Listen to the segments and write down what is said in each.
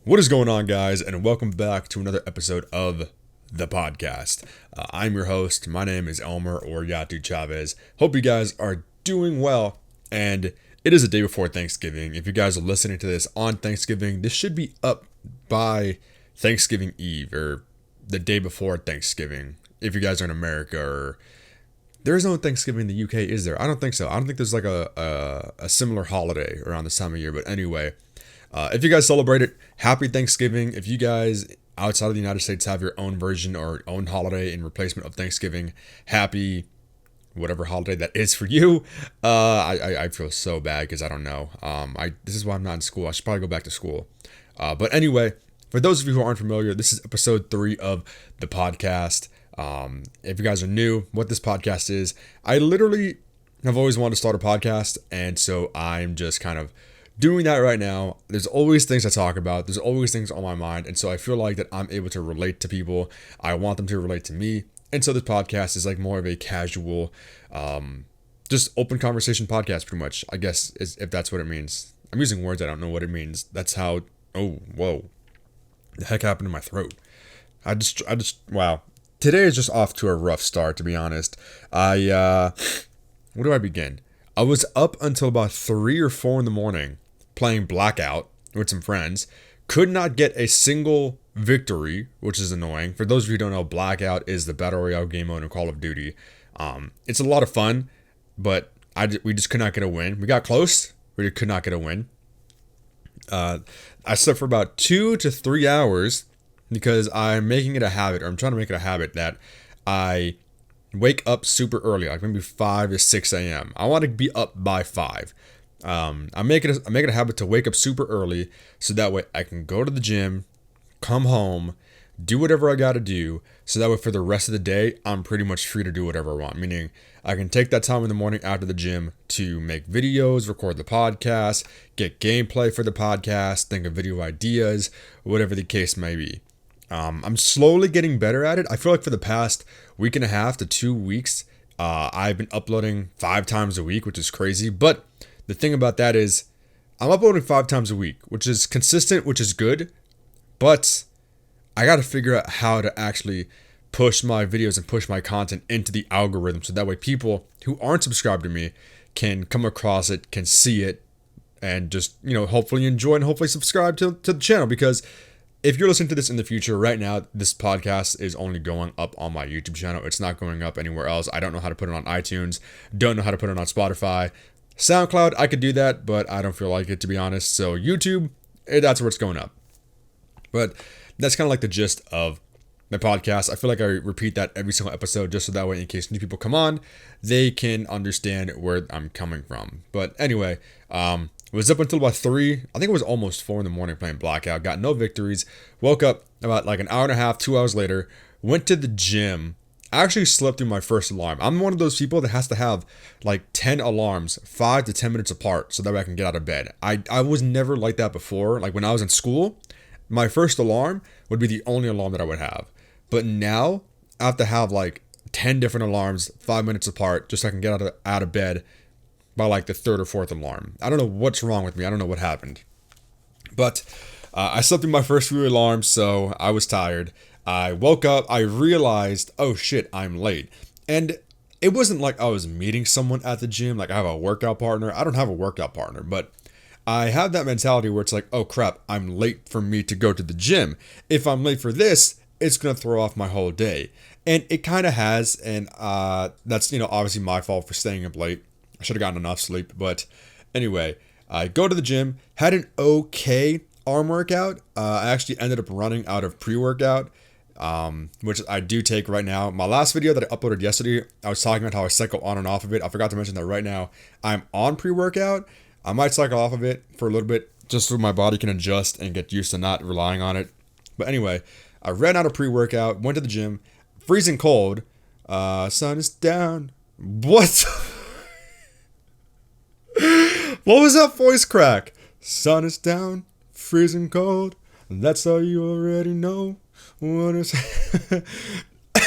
What is going on, guys, and welcome back to another episode of the podcast. I'm your host. My name is Elmer or Yatu Chavez. Hope you guys are doing well, and it is a day before Thanksgiving. If you guys are listening to this on Thanksgiving, this should be up by Thanksgiving Eve or the day before Thanksgiving. If you guys are in America, or there is no Thanksgiving in the UK, is there? I don't think so. I don't think there's like a similar holiday around this time of year. But anyway. If you guys celebrate it, happy Thanksgiving. If you guys outside of the United States have your own version or own holiday in replacement of Thanksgiving, happy whatever holiday that is for you. I feel so bad because I don't know. This is why I'm not in school. I should probably go back to school. But anyway, for those of you who aren't familiar, this is episode 3 of the podcast. If you guys are new, what this podcast is, I literally have always wanted to start a podcast, and so I'm just kind of doing that right now. There's always things to talk about. There's always things on my mind. And so I feel like that I'm able to relate to people. I want them to relate to me. And so this podcast is like more of a casual, just open conversation podcast, pretty much, I guess, if that's what it means. I'm using words I don't know what it means. That's how, oh, whoa. The heck happened to my throat? Wow. Today is just off to a rough start, to be honest. Where do I begin? I was up until about 3 or 4 in the morning playing Blackout with some friends. Could not get a single victory, which is annoying. For those of you who don't know, Blackout is the Battle Royale game mode in Call of Duty. It's a lot of fun, but we just could not get a win. We got close, we could not get a win. I slept for about 2 to 3 hours because I'm making it a habit, or I'm trying to make it a habit that I wake up super early, like maybe 5 to 6 a.m. I want to be up by 5. I make it a habit to wake up super early so that way I can go to the gym, come home, do whatever I got to do. So that way for the rest of the day, I'm pretty much free to do whatever I want. Meaning I can take that time in the morning after the gym to make videos, record the podcast, get gameplay for the podcast, think of video ideas, whatever the case may be. I'm slowly getting better at it. I feel like for the past week and a half to 2 weeks, I've been uploading 5 times a week, which is crazy. But the thing about that is I'm uploading 5 times a week, which is consistent, which is good. But I got to figure out how to actually push my videos and push my content into the algorithm. So that way people who aren't subscribed to me can come across it, can see it, and just, hopefully enjoy and hopefully subscribe to the channel. Because if you're listening to this in the future, right now, this podcast is only going up on my YouTube channel. It's not going up anywhere else. I don't know how to put it on iTunes. Don't know how to put it on Spotify. SoundCloud, I could do that, but I don't feel like it, to be honest. So YouTube, that's where it's going up. But that's kind of like the gist of the podcast. I feel like I repeat that every single episode just so that way in case new people come on, they can understand where I'm coming from. But anyway, was up until about 3, I think it was almost 4 in the morning playing Blackout. Got no victories. Woke up about like an hour and a half, 2 hours later. Went to the gym. I actually slept through my first alarm. I'm one of those people that has to have like 10 alarms, 5 to 10 minutes apart, so that way I can get out of bed. I was never like that before. Like when I was in school, my first alarm would be the only alarm that I would have. But now I have to have like 10 different alarms, 5 minutes apart, just so I can get out of bed by like the 3rd or 4th alarm. I don't know what's wrong with me. I don't know what happened. But I slept through my first few alarms, so I was tired. I woke up. I realized, oh shit, I'm late. And it wasn't like I was meeting someone at the gym. Like I have a workout partner. I don't have a workout partner, but I have that mentality where it's like, oh crap, I'm late for me to go to the gym. If I'm late for this, it's going to throw off my whole day. And it kind of has. And that's, obviously my fault for staying up late. I should have gotten enough sleep. But anyway, I go to the gym, had an okay arm workout. I actually ended up running out of pre-workout, which I do take right now. My last video that I uploaded yesterday, I was talking about how I cycle on and off of it. I forgot to mention that right now I'm on pre-workout. I might cycle off of it for a little bit just so my body can adjust and get used to not relying on it. But anyway, I ran out of pre-workout, went to the gym, freezing cold. Sun is down. What? What was that voice crack? Sun is down, freezing cold. That's all you already know. What is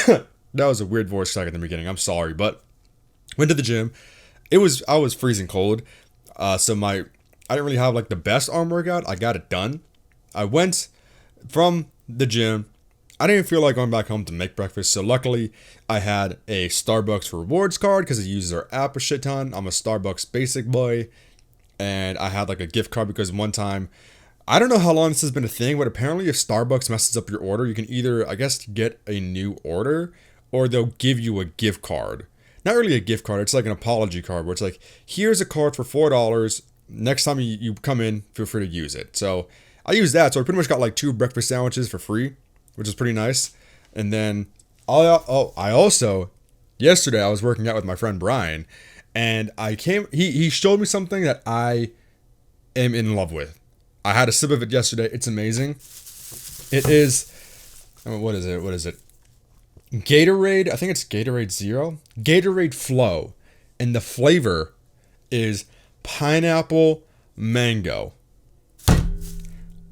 That was a weird voice crack at the beginning. I'm sorry, but went to the gym. I was freezing cold. So I didn't really have like the best arm workout. I got it done. I went from the gym. I didn't feel like going back home to make breakfast, so luckily I had a Starbucks rewards card because it uses our app a shit ton. I'm a Starbucks basic boy, and I had like a gift card because one time, I don't know how long this has been a thing, but apparently if Starbucks messes up your order, you can either, I guess, get a new order or they'll give you a gift card. Not really a gift card, it's like an apology card where it's like, here's a card for $4. Next time you come in, feel free to use it. So I used that, so I pretty much got like 2 breakfast sandwiches for free, which is pretty nice. And then I also, yesterday I was working out with my friend Brian, and he showed me something that I am in love with. I had a sip of it yesterday. It's amazing. It is, what is it? Gatorade, I think it's Gatorade Zero. Gatorade Flow. And the flavor is pineapple mango.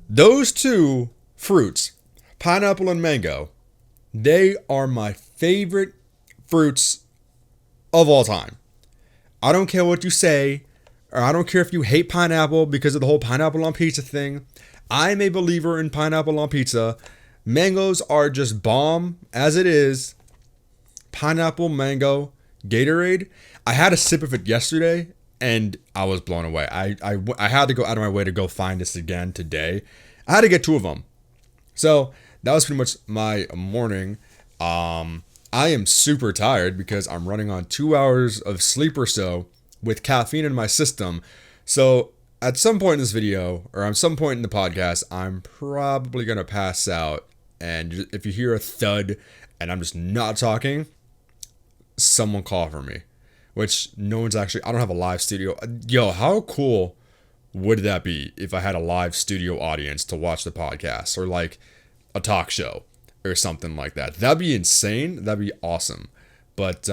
Those two fruits, pineapple and mango, they are my favorite fruits of all time. I don't care what you say, or I don't care if you hate pineapple because of the whole pineapple on pizza thing. I'm a believer in pineapple on pizza. Mangoes are just bomb as it is. Pineapple, mango, Gatorade. I had a sip of it yesterday and I was blown away. I had to go out of my way to go find this again today. I had to get 2 of them. So that was pretty much my morning. I am super tired because I'm running on 2 hours of sleep or so with caffeine in my system. So at some point in this video, or at some point in the podcast, I'm probably going to pass out. And if you hear a thud and I'm just not talking, someone call for me. Which no one's actually, I don't have a live studio. Yo, how cool would that be if I had a live studio audience to watch the podcast, or like a talk show or something like that? That'd be insane. That'd be awesome. But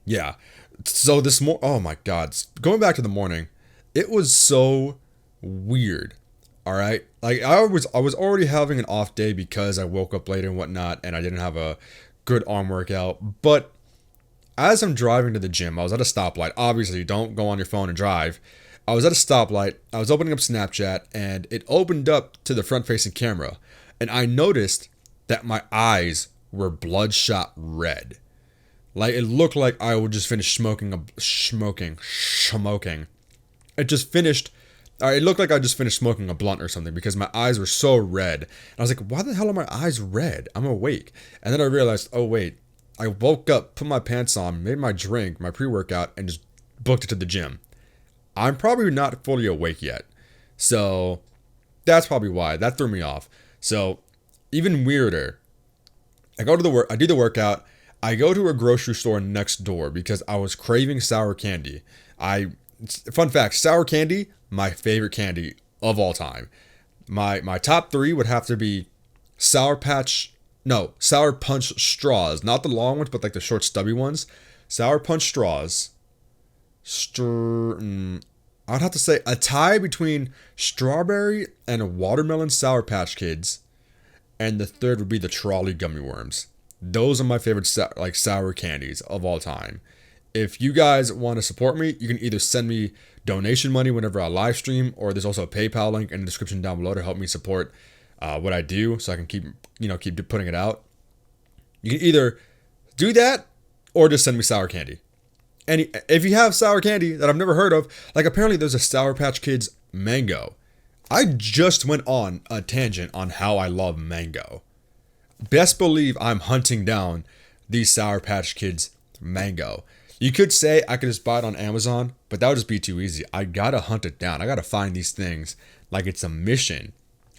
yeah. So oh my God, going back to the morning, it was so weird. All right, like I was already having an off day because I woke up late and whatnot, and I didn't have a good arm workout. But as I'm driving to the gym, I was at a stoplight. Obviously, don't go on your phone and drive. I was at a stoplight. I was opening up Snapchat, and it opened up to the front-facing camera, and I noticed that my eyes were bloodshot red. Like, it looked like I would just finish smoking. It just finished. It looked like I just finished smoking a blunt or something because my eyes were so red. And I was like, why the hell are my eyes red? I'm awake. And then I realized, oh wait, I woke up, put my pants on, made my drink, my pre-workout, and just booked it to the gym. I'm probably not fully awake yet. So that's probably why. That threw me off. So even weirder, I do the workout. I go to a grocery store next door because I was craving sour candy. Fun fact, sour candy, my favorite candy of all time. My top 3 would have to be Sour Punch straws. Not the long ones, but like the short stubby ones. Sour Punch straws. I'd have to say a tie between strawberry and a watermelon Sour Patch Kids. And the third would be the trolley gummy worms. Those are my favorite sour candies of all time. If you guys want to support me, you can either send me donation money whenever I live stream, or there's also a PayPal link in the description down below to help me support what I do, so I can keep putting it out. You can either do that or just send me sour candy. And if you have sour candy that I've never heard of, like apparently there's a Sour Patch Kids mango. I just went on a tangent on how I love mango. Best believe I'm hunting down these Sour Patch Kids mango. You could say I could just buy it on Amazon, but that would just be too easy. I gotta hunt it down. I gotta find these things like it's a mission.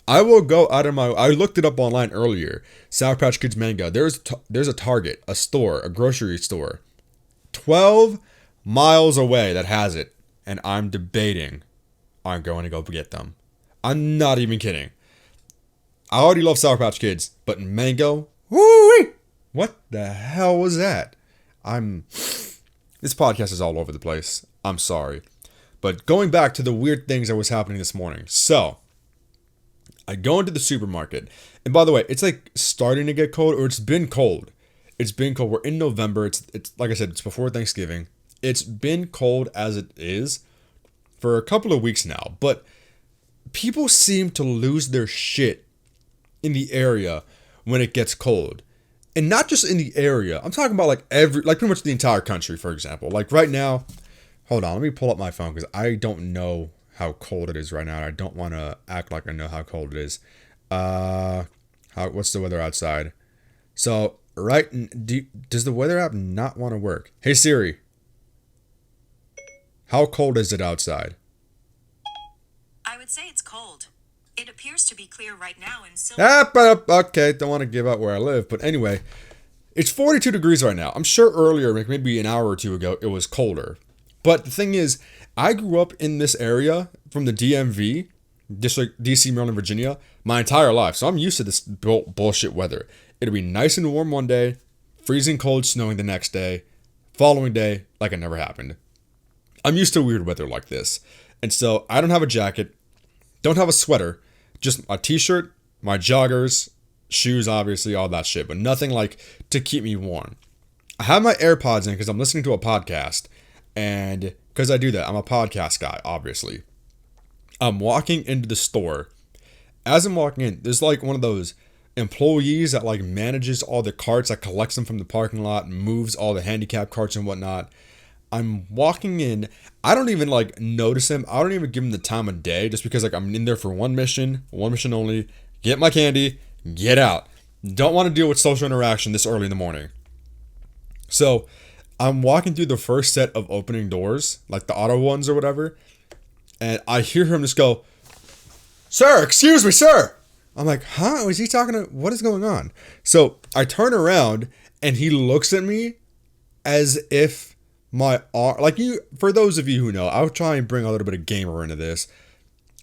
I will go out of I looked it up online earlier. Sour Patch Kids mango. There's a Target, a store, a grocery store, 12 miles away that has it, and I'm debating on going to go get them. I'm not even kidding. I already love Sour Patch Kids, but mango, woo-wee! What the hell was that? This podcast is all over the place. I'm sorry. But going back to the weird things that was happening this morning. So, I go into the supermarket. And by the way, it's like starting to get cold, or it's been cold. It's been cold. We're in November. It's like I said, it's before Thanksgiving. It's been cold as it is for a couple of weeks now. But people seem to lose their shit in the area when it gets cold. And not just in the area. I'm talking about like pretty much the entire country, for example. Like right now, hold on, let me pull up my phone because I don't know how cold it is right now. And I don't want to act like I know how cold it is. What's the weather outside? So, does the weather app not want to work? Hey Siri, how cold is it outside? I would say it's cold. It appears to be clear right now in Okay, don't want to give out where I live. But anyway, it's 42 degrees right now. I'm sure earlier, maybe an hour or two ago, it was colder. But the thing is, I grew up in this area from the DMV, District DC, Maryland, Virginia, my entire life. So I'm used to this bullshit weather. It'll be nice and warm one day, freezing cold, snowing the next day, following day, like it never happened. I'm used to weird weather like this. And so I don't have a jacket, don't have a sweater, just a t-shirt, my joggers, shoes, obviously, all that shit, but nothing like to keep me warm. I have my AirPods in because I'm listening to a podcast, and because I do that, I'm a podcast guy, obviously. I'm walking into the store. As I'm walking in, there's like one of those employees that like manages all the carts, that collects them from the parking lot and moves all the handicap carts and whatnot. I'm walking in. I don't even like notice him. I don't even give him the time of day just because like I'm in there for one mission only. Get my candy, get out. Don't want to deal with social interaction this early in the morning. So I'm walking through the first set of opening doors, like the auto ones or whatever. And I hear him just go, "Sir, excuse me, sir." I'm like, huh? Is he talking to, what is going on? So I turn around and he looks at me as if my arm, like you, for those of you who know, I'll try and bring a little bit of gamer into this.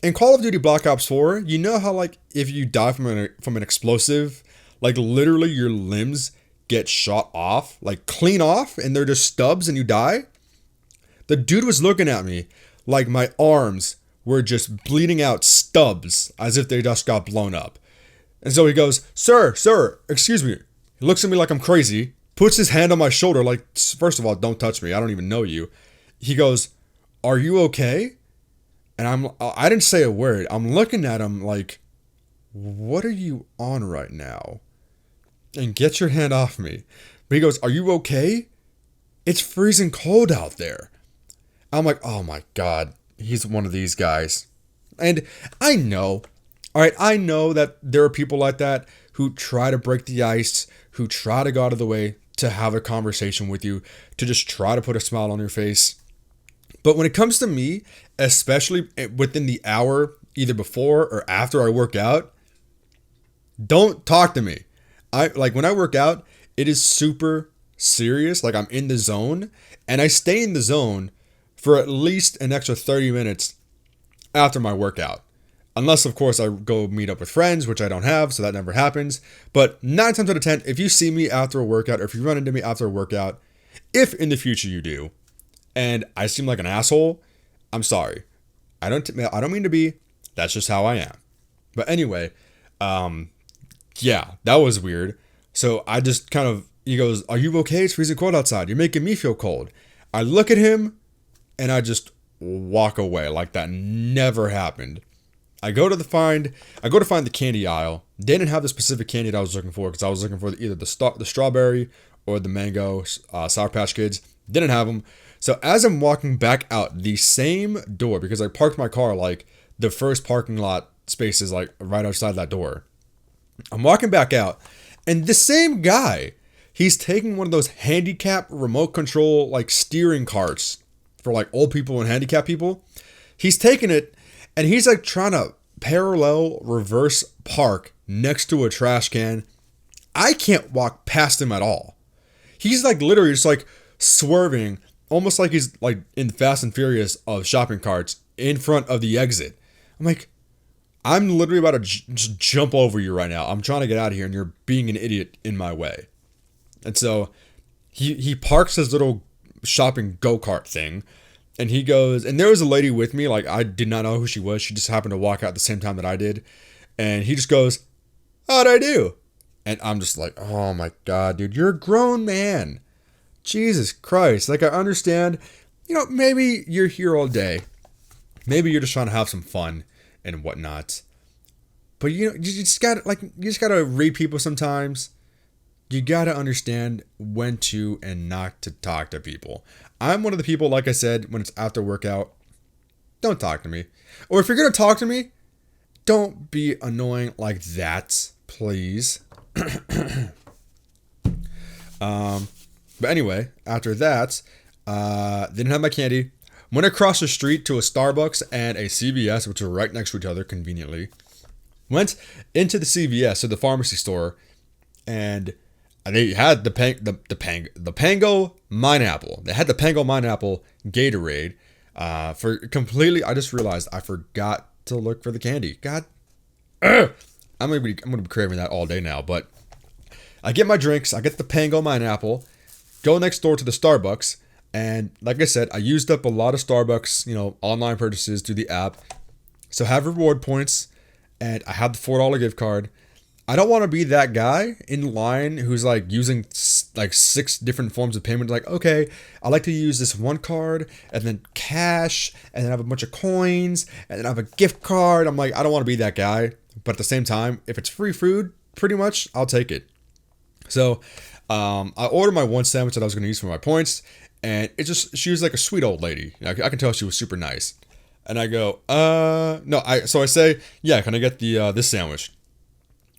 In Call of Duty Black Ops 4, you know how like if you die from an explosive, like literally your limbs get shot off, like clean off, and they're just stubs and you die? The dude was looking at me like my arms were just bleeding out stubs as if they just got blown up. And so he goes, sir, excuse me. He looks at me like I'm crazy, puts his hand on my shoulder like, first of all, don't touch me. I don't even know you. He goes, "Are you okay?" And I didn't say a word. I'm looking at him like, what are you on right now? And get your hand off me. But he goes, "Are you okay? It's freezing cold out there." I'm like, oh my God, he's one of these guys. And I know, all right, I know that there are people like that who try to break the ice, who try to go out of the way to have a conversation with you, to just try to put a smile on your face. But when it comes to me, especially within the hour, either before or after I work out, don't talk to me. When I work out, it is super serious. Like I'm in the zone, and I stay in the zone for at least an extra 30 minutes after my workout. Unless, of course, I go meet up with friends, which I don't have, so that never happens. But 9 times out of 10, if you see me after a workout, or if you run into me after a workout, if in the future you do, and I seem like an asshole, I'm sorry. I don't mean to be. That's just how I am. But anyway, yeah, that was weird. So I just kind of, he goes, "Are you okay? It's freezing cold outside. You're making me feel cold." I look at him, and I just walk away like that never happened. I go to find the candy aisle. They didn't have the specific candy that I was looking for because I was looking for either the strawberry or the mango Sour Patch Kids. Didn't have them. So as I'm walking back out the same door, because I parked my car like the first parking lot space is like right outside that door. I'm walking back out, and the same guy, he's taking one of those handicap remote control like steering carts for like old people and handicapped people. He's taking it, and he's like trying to parallel reverse park next to a trash can. I can't walk past him at all. He's like literally just like swerving, almost like he's like in Fast and Furious of shopping carts in front of the exit. I'm like, I'm literally about to just jump over you right now. I'm trying to get out of here, and you're being an idiot in my way. And so he parks his little shopping go-kart thing, and he goes, and there was a lady with me, like I did not know who she was. She just happened to walk out at the same time that I did. And he just goes, "How'd I do?" And I'm just like, oh my God, dude, you're a grown man. Jesus Christ. Like I understand, maybe you're here all day. Maybe you're just trying to have some fun and whatnot. But you just gotta read people sometimes. You gotta understand when to and not to talk to people. I'm one of the people, like I said, when it's after workout, don't talk to me. Or if you're gonna talk to me, don't be annoying like that, please. But anyway, after that, didn't have my candy. Went across the street to a Starbucks and a CVS, which are right next to each other conveniently. Went into the CVS, so the pharmacy store, and they had the Pango Pineapple. They had the Pango Pineapple Gatorade. For completely, I just realized I forgot to look for the candy. God, I'm gonna be craving that all day now. But I get my drinks. I get the Pango Pineapple. Go next door to the Starbucks, and like I said, I used up a lot of Starbucks, online purchases through the app. So I have reward points, and I have the $4 gift card. I don't want to be that guy in line who's like using like 6 different forms of payment. Like, okay, I like to use this one card and then cash and then have a bunch of coins and then have a gift card. I'm like, I don't want to be that guy. But at the same time, if it's free food, pretty much, I'll take it. So I ordered my one sandwich that I was going to use for my points. And she was like a sweet old lady. I can tell she was super nice. And I go, no. So I say, yeah, can I get this sandwich?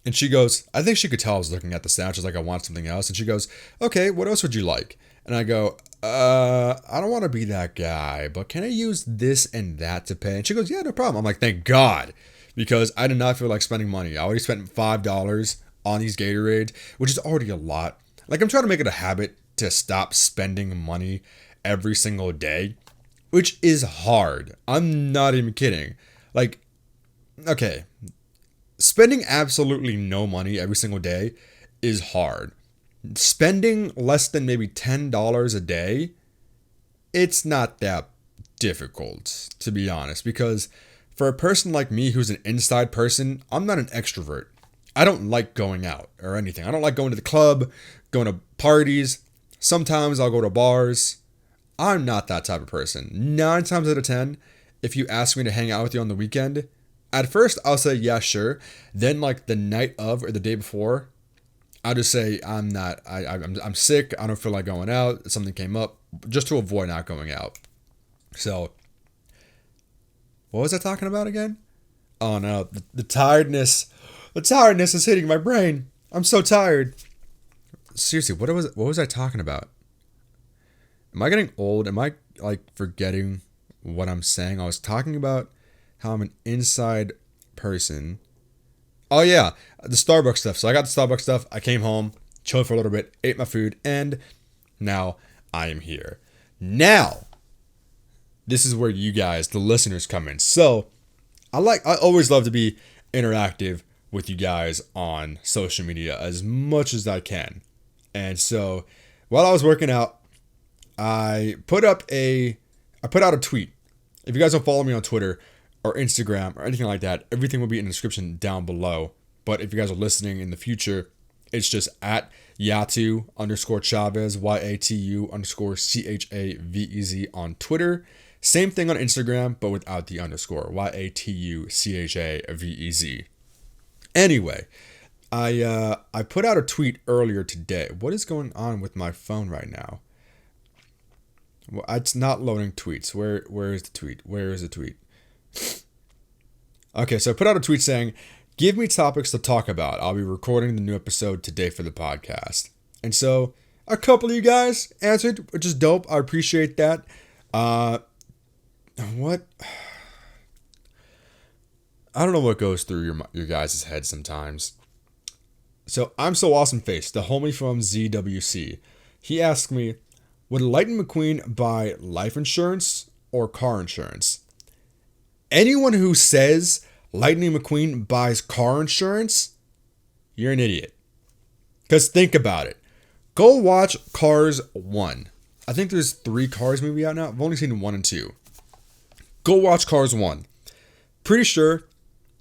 And she goes, I think she could tell I was looking at the sandwich. I was like, I want something else. And she goes, okay, what else would you like? And I go, I don't want to be that guy, but can I use this and that to pay? And she goes, yeah, no problem. I'm like, thank God, because I did not feel like spending money. I already spent $5 on these Gatorades, which is already a lot. Like, I'm trying to make it a habit to stop spending money every single day, which is hard. I'm not even kidding. Like, okay, spending absolutely no money every single day is hard. Spending less than maybe $10 a day, it's not that difficult, to be honest, because for a person like me who's an inside person, I'm not an extrovert. I don't like going out or anything. I don't like going to the club, going to parties. Sometimes I'll go to bars. I'm not that type of person. 9 times out of 10, if you ask me to hang out with you on the weekend, at first I'll say, yeah, sure. Then like the night of or the day before, I'll just say, I'm sick. I don't feel like going out. Something came up, just to avoid not going out. So what was I talking about again? Oh no, the tiredness. The tiredness is hitting my brain. I'm so tired. Seriously, what was I talking about? Am I getting old? Am I like forgetting what I'm saying? I was talking about how I'm an inside person. Oh yeah, the Starbucks stuff. So I got the Starbucks stuff. I came home, chilled for a little bit, ate my food, and now I am here. Now, this is where you guys, the listeners, come in. So I always love to be interactive with you guys on social media as much as I can. And so while I was working out, I put out a tweet. If you guys don't follow me on Twitter or Instagram or anything like that, everything will be in the description down below. But if you guys are listening in the future, it's just at Yatu_Chavez, YATU_CHAVEZ on Twitter. Same thing on Instagram, but without the underscore, YATUCHAVEZ. Anyway, I put out a tweet earlier today. What is going on with my phone right now? Well, it's not loading tweets. Where is the tweet? Where is the tweet? Okay, so I put out a tweet saying, give me topics to talk about. I'll be recording the new episode today for the podcast. And so a couple of you guys answered, which is dope. I appreciate that. What? I don't know what goes through your guys' head sometimes. So I'm So Awesome Face, the homie from ZWC. He asked me, would Lightning McQueen buy life insurance or car insurance? Anyone who says Lightning McQueen buys car insurance, you're an idiot. Because think about it. Go watch Cars 1. I think there's 3 Cars movie out now. I've only seen 1 and 2. Go watch Cars 1. Pretty sure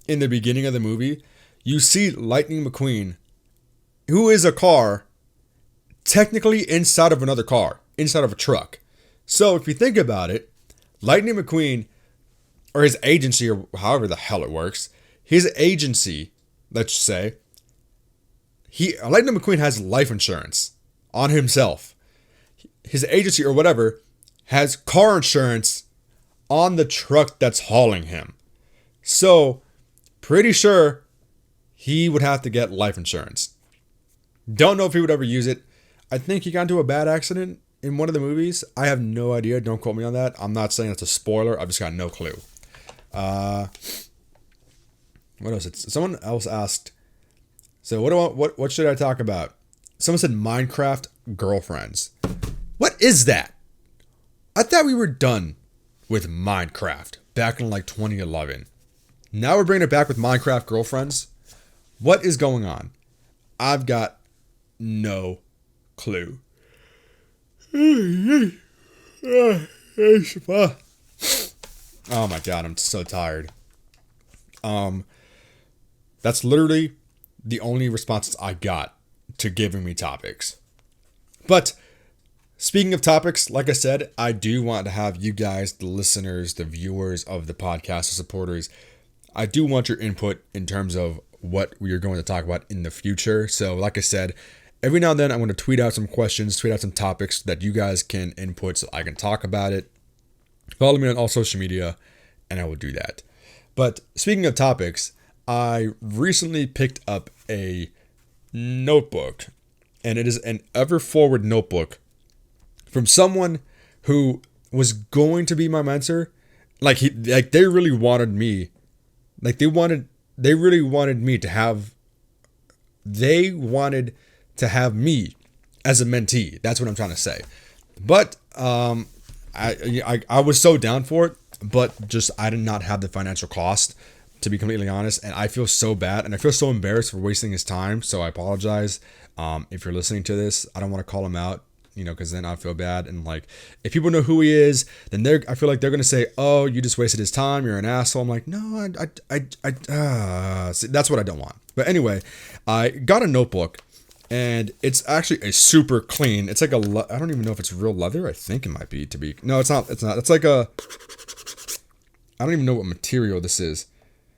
in the beginning of the movie, you see Lightning McQueen, who is a car, technically inside of another car, inside of a truck. So if you think about it, Lightning McQueen or his agency, or however the hell it works, his agency, let's say, Lightning McQueen has life insurance on himself. His agency or whatever has car insurance on the truck that's hauling him. So, pretty sure he would have to get life insurance. Don't know if he would ever use it. I think he got into a bad accident in one of the movies. I have no idea. Don't quote me on that. I'm not saying it's a spoiler. I've just got no clue. What else? Someone else asked, so what should I talk about? Someone said Minecraft girlfriends. What is that? I thought we were done with Minecraft back in like 2011. Now we're bringing it back with Minecraft girlfriends. What is going on? I've got no clue. Oh my god, I'm so tired. That's literally the only responses I got to giving me topics. But speaking of topics, like I said, I do want to have you guys, the listeners, the viewers of the podcast, the supporters, I do want your input in terms of what we are going to talk about in the future. So like I said, every now and then I'm going to tweet out some questions, tweet out some topics that you guys can input so I can talk about it. Follow me on all social media and I will do that. But speaking of topics, I recently picked up a notebook, and it is an Ever Forward notebook from someone who was going to be my mentor. They really wanted me. They wanted to have me as a mentee. That's what I'm trying to say. But I was so down for it, but just I did not have the financial cost, to be completely honest, and I feel so bad, and I feel so embarrassed for wasting his time, so I apologize. If you're listening to this, I don't want to call him out, because then I feel bad, and like, if people know who he is, then I feel like they're going to say, oh, you just wasted his time, you're an asshole. I'm like, no, see, that's what I don't want. But anyway, I got a notebook, and it's actually a super clean, it's like I don't even know if it's real leather, I think it might be, no, it's not, it's like I don't even know what material this is.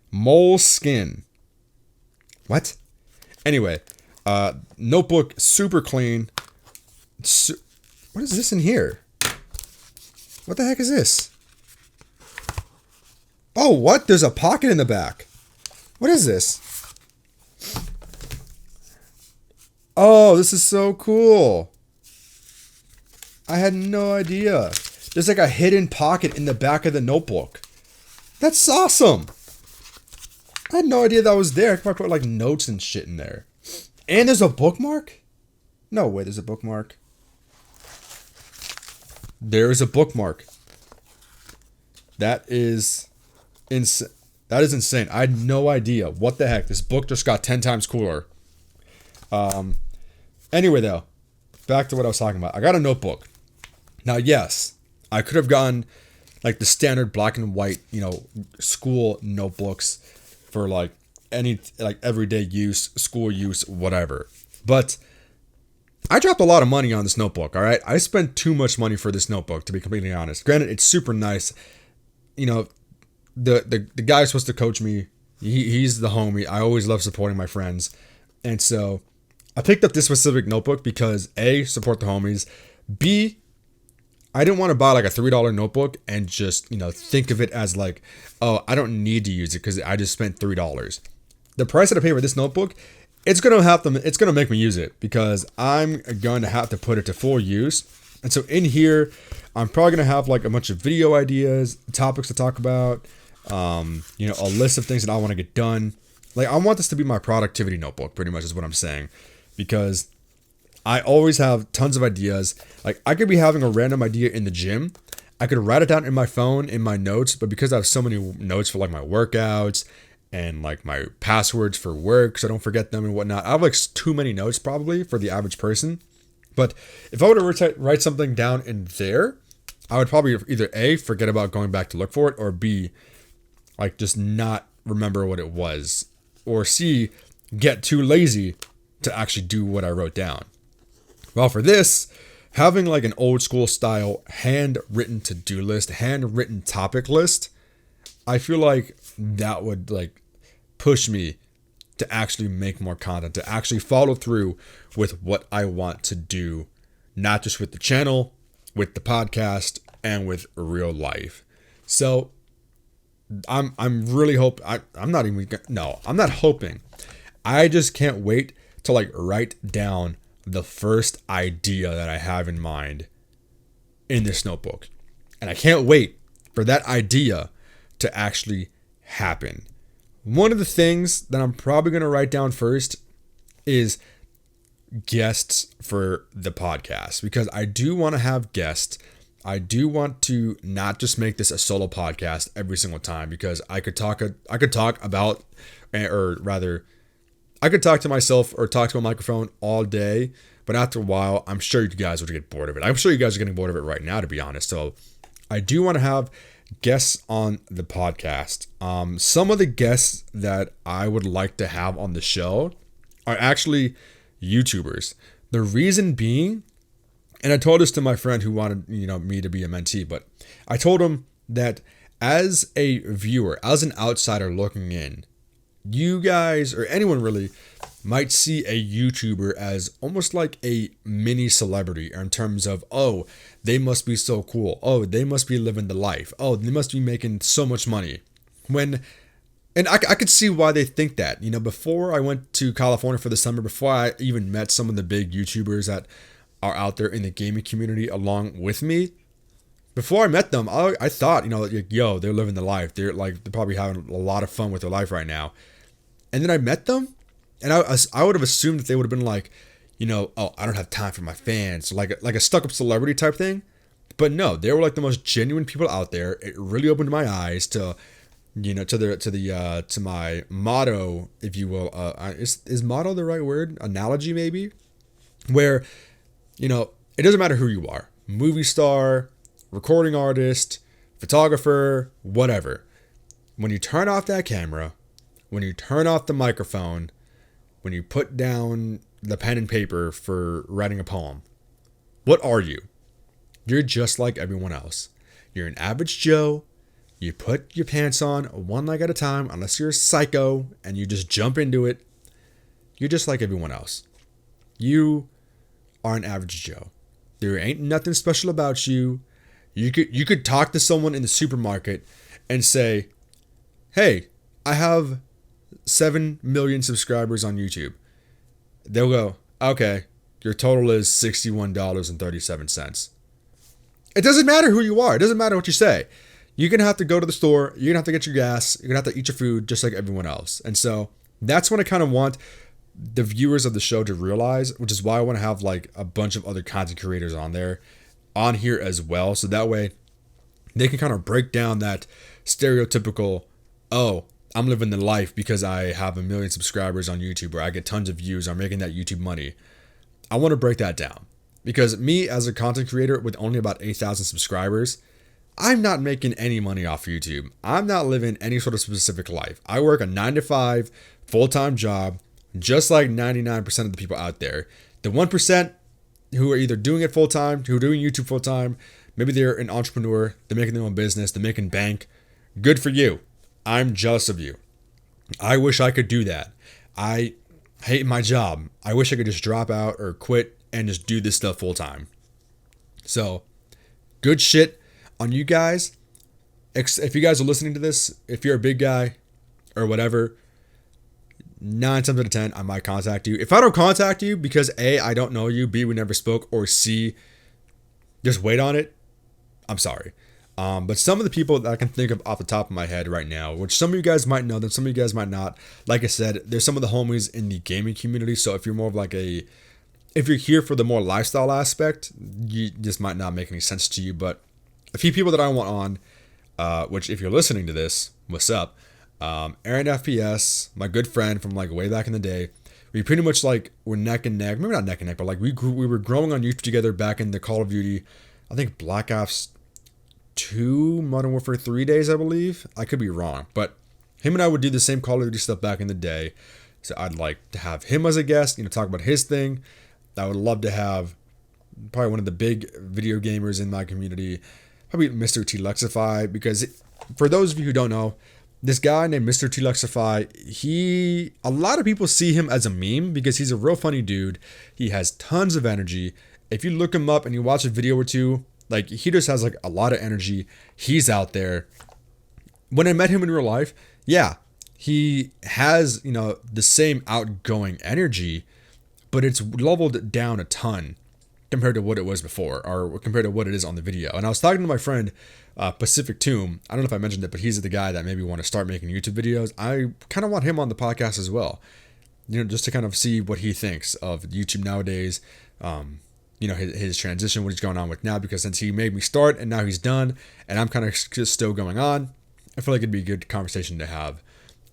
Mole skin. What? Anyway, notebook, super clean. What is this in here? What the heck is this? Oh, what? There's a pocket in the back. What is this? Oh, this is so cool. I had no idea. There's like a hidden pocket in the back of the notebook. That's awesome. I had no idea that was there. I could probably put like notes and shit in there. And there's a bookmark? No way, there's a bookmark. There's a bookmark. That is insane. That is insane. I had no idea. What the heck? This book just got 10 times cooler. Anyway, though, back to what I was talking about. I got a notebook. Now, yes, I could have gotten like the standard black and white, school notebooks for like any like everyday use, school use, whatever. But I dropped a lot of money on this notebook, all right? I spent too much money for this notebook, to be completely honest. Granted, it's super nice. The guy who's supposed to coach me, he's the homie. I always love supporting my friends. And so I picked up this specific notebook because A, support the homies. B, I didn't want to buy like a $3 notebook and just, think of it as like, oh, I don't need to use it because I just spent $3. The price that I pay for this notebook, it's going to make me use it because I'm going to have to put it to full use. And so in here, I'm probably going to have like a bunch of video ideas, topics to talk about, a list of things that I want to get done. Like, I want this to be my productivity notebook, pretty much is what I'm saying, because I always have tons of ideas. Like, I could be having a random idea in the gym. I could write it down in my phone, in my notes, but because I have so many notes for like my workouts and like my passwords for work, so I don't forget them and whatnot, I have like too many notes probably for the average person. But if I were to write something down in there, I would probably either A, forget about going back to look for it, or B, like just not remember what it was, or C, get too lazy to actually do what I wrote down. Well, for this, having like an old school style handwritten to-do list, handwritten topic list, I feel like that would like push me to actually make more content, to actually follow through with what I want to do, not just with the channel, with the podcast, and with real life. So I'm really I'm not even no, I'm not hoping. I just can't wait to like write down the first idea that I have in mind in this notebook. And I can't wait for that idea to actually happen. One of the things that I'm probably going to write down first is guests for the podcast, because I do want to have guests. I do want to not just make this a solo podcast every single time, because I could talk about, or rather, I could talk to myself or talk to a microphone all day, but after a while, I'm sure you guys would get bored of it. I'm sure you guys are getting bored of it right now, to be honest. So I do want to have guests on the podcast. Some of the guests that I would like to have on the show are actually YouTubers. The reason being, and I told this to my friend who wanted, me to be a mentee, but I told him that as a viewer, as an outsider looking in, you guys or anyone really might see a YouTuber as almost like a mini celebrity in terms of, oh, they must be so cool. Oh, they must be living the life. Oh, they must be making so much money. And I could see why they think that. Before I went to California for the summer, before I even met some of the big YouTubers that are out there in the gaming community along with me, before I met them, I thought, yo, they're living the life. They're probably having a lot of fun with their life right now. And then I met them, and I would have assumed that they would have been like, oh, I don't have time for my fans, like a stuck-up celebrity type thing. But no, they were like the most genuine people out there. It really opened my eyes to, to my motto, if you will. Is motto the right word? Analogy maybe, where, it doesn't matter who you are, movie star, recording artist, photographer, whatever. When you turn off that camera, when you turn off the microphone, when you put down the pen and paper for writing a poem, what are you? You're just like everyone else. You're an average Joe. You put your pants on one leg at a time, unless you're a psycho and you just jump into it. You're just like everyone else. You are an average Joe. There ain't nothing special about you. You could talk to someone in the supermarket and say, hey, I have 7 million subscribers on YouTube. They'll go, okay, your total is $61.37. It doesn't matter who you are. It doesn't matter what you say. You're going to have to go to the store. You're going to have to get your gas. You're going to have to eat your food just like everyone else. And so that's what I kind of want the viewers of the show to realize, which is why I want to have like a bunch of other content creators on here as well. So that way they can kind of break down that stereotypical, oh, I'm living the life because I have 1 million subscribers on YouTube, or I get tons of views, I'm making that YouTube money. I want to break that down, because me as a content creator with only about 8,000 subscribers, I'm not making any money off YouTube. I'm not living any sort of specific life. I work a 9-to-5 full-time job, just like 99% of the people out there. The 1% who are either doing it full-time, who are doing YouTube full-time, maybe they're an entrepreneur, they're making their own business, they're making bank. Good for you. I'm jealous of you. I wish I could do that. I hate my job. I wish I could just drop out or quit and just do this stuff full time. So, good shit on you guys. If you guys are listening to this, if you're a big guy or whatever, 9 times out of 10, I might contact you. If I don't contact you because A, I don't know you, B, we never spoke, or C, just wait on it, I'm sorry. But some of the people that I can think of off the top of my head right now, which some of you guys might know them, some of you guys might not. Like I said, there's some of the homies in the gaming community. So if you're more of like if you're here for the more lifestyle aspect, this might not make any sense to you. But a few people that I want on, which if you're listening to this, what's up? Aaron FPS, my good friend from like way back in the day. We pretty much like were neck and neck. Maybe not neck and neck, but like we were growing on YouTube together back in the Call of Duty, I think Black Ops 2, Modern Warfare 3 days, I believe. I could be wrong, but him and I would do the same Call of Duty stuff back in the day. So I'd like to have him as a guest, talk about his thing. I would love to have probably one of the big video gamers in my community, probably Mr. T Lexify, because for those of you who don't know, this guy named Mr. T Lexify, a lot of people see him as a meme because he's a real funny dude. He has tons of energy. If you look him up and you watch a video or two, like he just has like a lot of energy. He's out there. When I met him in real life, yeah, he has, the same outgoing energy, but it's leveled down a ton compared to what it was before, or compared to what it is on the video. And I was talking to my friend, Pacific Tomb. I don't know if I mentioned it, but he's the guy that maybe want to start making YouTube videos. I kind of want him on the podcast as well, just to kind of see what he thinks of YouTube nowadays. His transition, what he's going on with now, because since he made me start and now he's done and I'm kind of just still going on, I feel like it'd be a good conversation to have.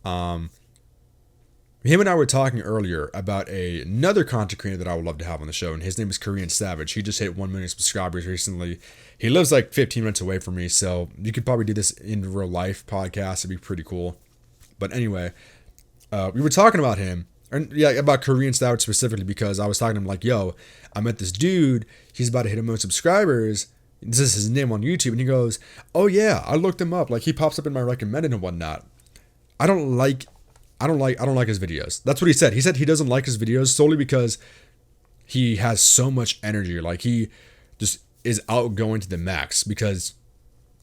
Him and I were talking earlier about another content creator that I would love to have on the show, and his name is Korean Savage. He just hit 1 million subscribers recently. He lives like 15 minutes away from me, so you could probably do this in real life podcast. It'd be pretty cool. But anyway, we were talking about him, about Korean Savage specifically, because I was talking to him like, yo, I met this dude. He's about to hit 1 million subscribers. This is his name on YouTube. And he goes, oh yeah, I looked him up. Like he pops up in my recommended and whatnot. I don't like his videos. That's what he said. He said he doesn't like his videos solely because he has so much energy. Like he just is outgoing to the max, because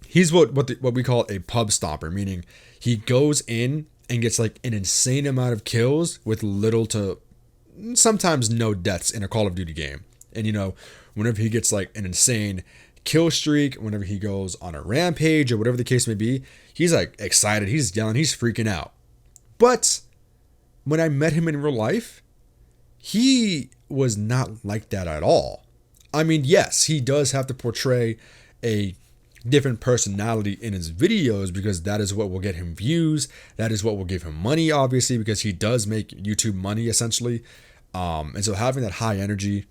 he's what we call a pub stomper, meaning he goes in and gets like an insane amount of kills with little to sometimes no deaths in a Call of Duty game. And whenever he gets like an insane kill streak, whenever he goes on a rampage or whatever the case may be, he's like excited, he's yelling, he's freaking out. But when I met him in real life, he was not like that at all. I mean, yes, he does have to portray a different personality in his videos, because that is what will get him views. That is what will give him money, obviously, because he does make YouTube money essentially. And so having that high energy,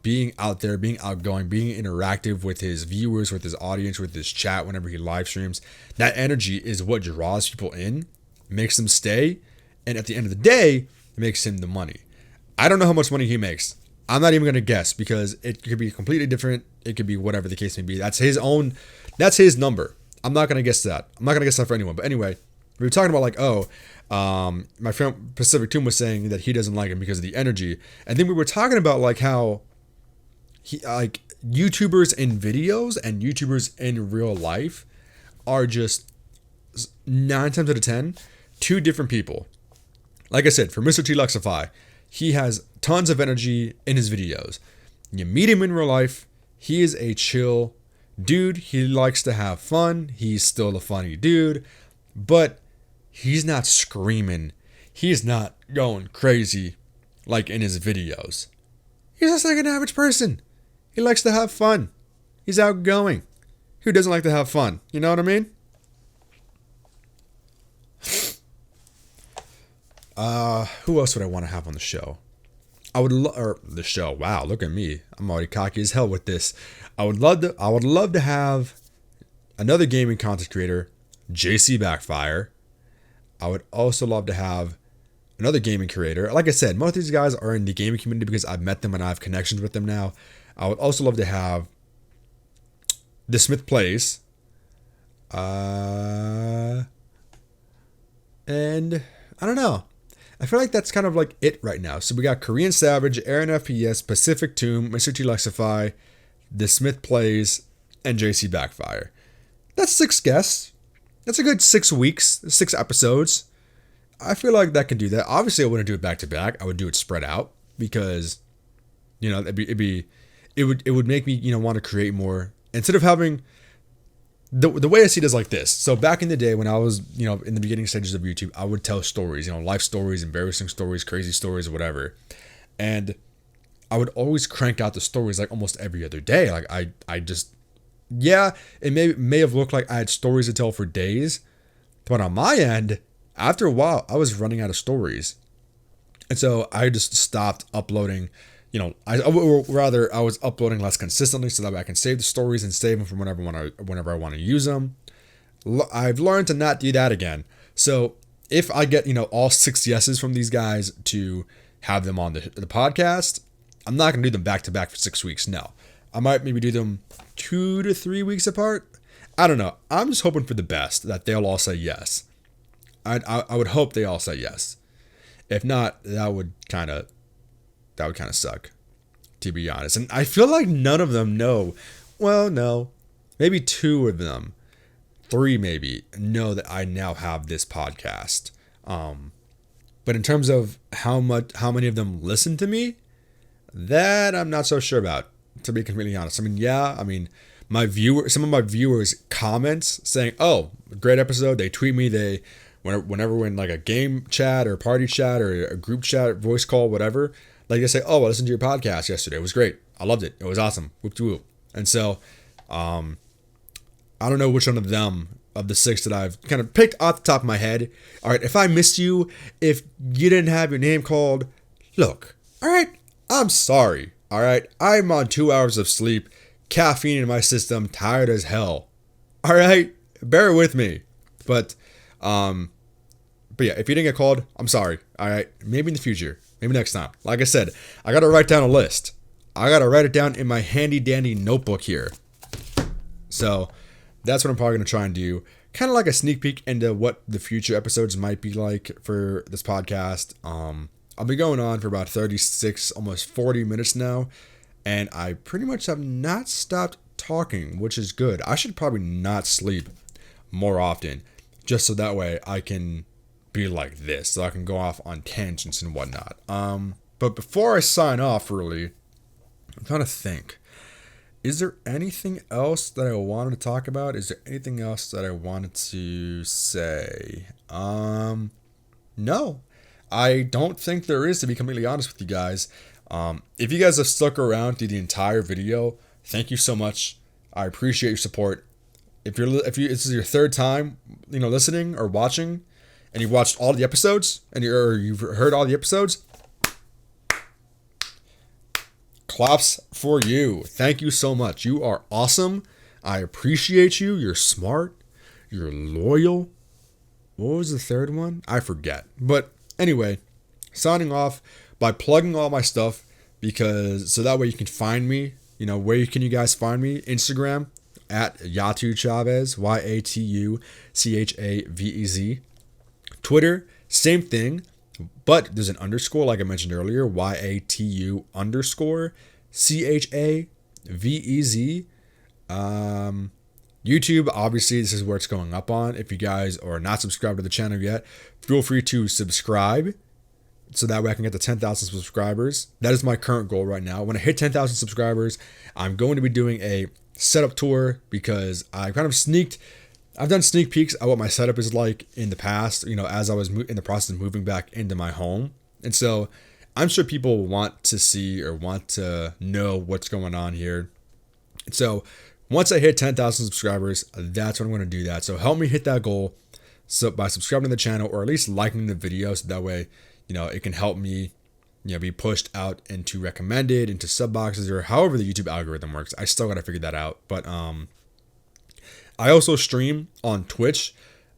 being out there, being outgoing, being interactive with his viewers, with his audience, with his chat whenever he live streams, that energy is what draws people in, makes them stay, and at the end of the day, makes him the money. I don't know how much money he makes. I'm not even going to guess, because it could be completely different. It could be whatever the case may be. That's his number. I'm not going to guess that. I'm not going to guess that for anyone. But anyway, we were talking about like, my friend Pacific Tomb was saying that he doesn't like him because of the energy. And then we were talking about like how like YouTubers in videos and YouTubers in real life are just 9 times out of 10, two different people. Like I said, for Mr. T Lexify, he has tons of energy in his videos. You meet him in real life, he is a chill dude. He likes to have fun. He's still a funny dude, but he's not screaming. He's not going crazy like in his videos. He's just like an average person. He likes to have fun. He's outgoing. Who doesn't like to have fun? You know what I mean? Who else would I want to have on the show? The show. Wow, look at me. I'm already cocky as hell with this. I would love to have another gaming content creator, JC Backfire. I would also love to have another gaming creator. Like I said, most of these guys are in the gaming community because I've met them and I have connections with them now. I would also love to have The Smith Plays. And I don't know. I feel like that's kind of like it right now. So we got Korean Savage, Aaron FPS, Pacific Tomb, Mr. T Lexify, The Smith Plays, and JC Backfire. That's 6 guests. That's a good 6 weeks, 6 episodes. I feel like that can do that. Obviously, I wouldn't do it back to back. I would do it spread out because, it would make me, want to create more. Instead of having the way I see it is like this. So back in the day when I was, in the beginning stages of YouTube, I would tell stories, life stories, embarrassing stories, crazy stories, whatever. And I would always crank out the stories like almost every other day. Like I just, yeah, it may have looked like I had stories to tell for days, but on my end, after a while, I was running out of stories. And so I just stopped uploading. I was uploading less consistently so that I can save the stories and save them from whenever I want to use them. I've learned to not do that again. So if I get, all 6 yeses from these guys to have them on the podcast, I'm not going to do them back to back for 6 weeks. No, I might maybe do them 2 to 3 weeks apart. I don't know. I'm just hoping for the best that they'll all say yes. I would hope they all say yes. If not, that would kind of suck, to be honest. And I feel like none of them know. Well, no, maybe two of them, three maybe, know that I now have this podcast. But in terms of how many of them listen to me, that I'm not so sure about, to be completely honest. I mean, some of my viewers comments saying, "Oh, great episode." They tweet me. Whenever we're in like a game chat or party chat or a group chat, voice call, whatever, like they say, "Oh, I listened to your podcast yesterday. It was great. I loved it. It was awesome. Whoop de whoop." And so, I don't know which one of them, of the six that I've kind of picked off the top of my head. All right, if I missed you, if you didn't have your name called, look, all right, I'm sorry. All right, I'm on 2 hours of sleep, caffeine in my system, tired as hell. All right, bear with me. But yeah, if you didn't get called, I'm sorry. All right, maybe in the future, maybe next time. Like I said, I gotta write down a list. I gotta write it down in my handy dandy notebook here. So that's what I'm probably gonna try and do. Kind of like a sneak peek into what the future episodes might be like for this podcast. I'll be going on for about 36, almost 40 minutes now, and I pretty much have not stopped talking, which is good. I should probably not sleep more often, just so that way I can be like this, so I can go off on tangents and whatnot. But before I sign off, really, I'm trying to think. Is there anything else that I wanted to talk about? Is there anything else that I wanted to say? No. I don't think there is, to be completely honest with you guys. If you guys have stuck around through the entire video, thank you so much. I appreciate your support. If this is your third time, listening or watching, and you've watched all the episodes, or you've heard all the episodes, claps for you. Thank you so much. You are awesome. I appreciate you. You're smart. You're loyal. What was the third one? I forget. But anyway, signing off by plugging all my stuff, so that way you can find me. Where can you guys find me? Instagram at Yatu Chavez, YATUCHAVEZ. Twitter, same thing, but there's an underscore, like I mentioned earlier, YATU_CHAVEZ. YouTube, obviously, this is where it's going up on. If you guys are not subscribed to the channel yet, feel free to subscribe, so that way I can get to 10,000 subscribers. That is my current goal right now. When I hit 10,000 subscribers, I'm going to be doing a setup tour, because I've done sneak peeks at what my setup is like in the past, as I was in the process of moving back into my home. And so I'm sure people want to see or want to know what's going on here. And so once I hit 10,000 subscribers, that's when I'm going to do that. So help me hit that goal, so by subscribing to the channel, or at least liking the video, so that way, it can help me, be pushed out into recommended, into sub boxes, or however the YouTube algorithm works. I still got to figure that out. But I also stream on Twitch.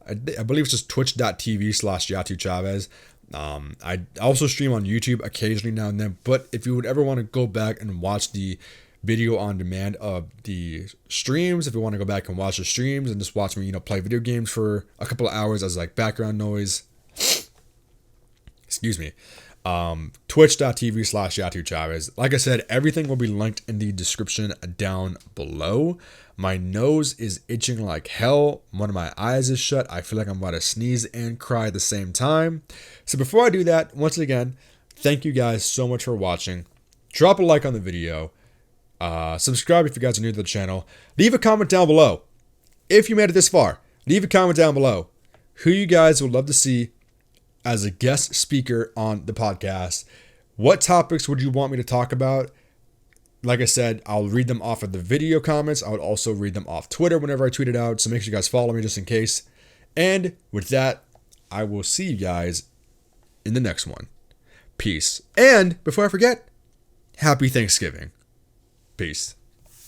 I believe it's just twitch.tv/YatuChavez. I also stream on YouTube occasionally now and then. But if you would ever want to go back and watch the video on demand of the streams, if you want to go back and watch the streams and just watch me, play video games for a couple of hours as like background noise, excuse me, twitch.tv/YatuChavez. Like I said, everything will be linked in the description down below. My nose is itching like hell. One of my eyes is shut. I feel like I'm about to sneeze and cry at the same time. So before I do that, once again, thank you guys so much for watching. Drop a like on the video. Subscribe if you guys are new to the channel. Leave a comment down below. If you made it this far, leave a comment down below who you guys would love to see as a guest speaker on the podcast. What topics would you want me to talk about? Like I said, I'll read them off of the video comments. I would also read them off Twitter whenever I tweet it out. So make sure you guys follow me just in case. And with that, I will see you guys in the next one. Peace. And before I forget, happy Thanksgiving. Peace.